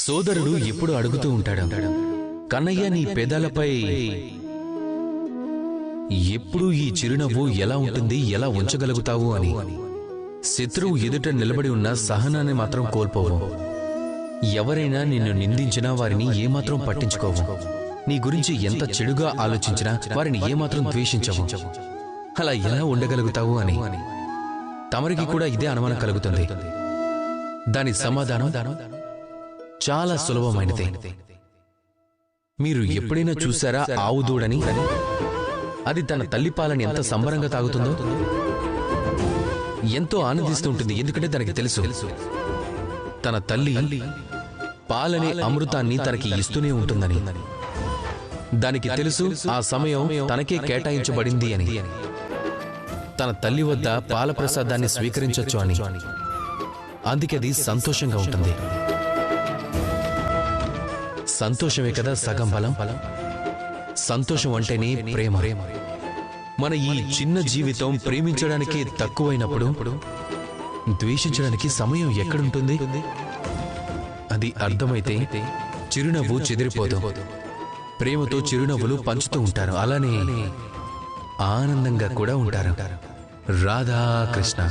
సోదరుడు ఎప్పుడు అడుగుతూ ఉంటాడు, కన్నయ్య నీ పెదాలపై ఎప్పుడు ఈ చిరునవ్వు ఎలా ఉంటుంది, ఎలా ఉంచగలుగుతావు అని. శత్రువు ఎదుట నిలబడి ఉన్న సహనాన్ని మాత్రం కోల్పోవు. ఎవరైనా నిన్ను నిందించినా వారిని ఏమాత్రం పట్టించుకోవు. నీ గురించి ఎంత చెడుగా ఆలోచించినా వారిని ఏమాత్రం ద్వేషించవు. అలా ఎలా ఉండగలుగుతావు అని తమరికి కూడా ఇదే అనుమానం కలుగుతుంది. దాని సమాధానం చాలా సులభమైనది. మీరు ఎప్పుడైనా చూసారా ఆవు దూడని? అది తన తల్లి పాలని ఎంత సంబరంగా తాగుతుందో, ఎంతో ఆనందిస్తూ ఉంటుంది. ఎందుకంటే తనకి తెలుసు తన తల్లి పాలనే అమృతాన్ని తనకి ఇస్తూనే ఉంటుందని. దానికి తెలుసు ఆ సమయం తనకే కేటాయించబడింది అని. తన తల్లి వద్ద పాల ప్రసాదాన్ని స్వీకరించొచ్చు అని. అందుకే అది సంతోషంగా ఉంటుంది. సంతోషమే కదా సగం బలం. సంతోషం అంటేనే ప్రేమ. మన ఈ చిన్న జీవితం ప్రేమించడానికి తక్కువైనప్పుడు ద్వేషించడానికి సమయం ఎక్కడుంటుంది? అది అర్థమైతే చిరునవ్వు చెదిరిపోదు. ప్రేమతో చిరునవ్వులు పంచుతూ ఉంటారు. అలానే ఆనందంగా కూడా ఉంటారు. రాధాకృష్ణ.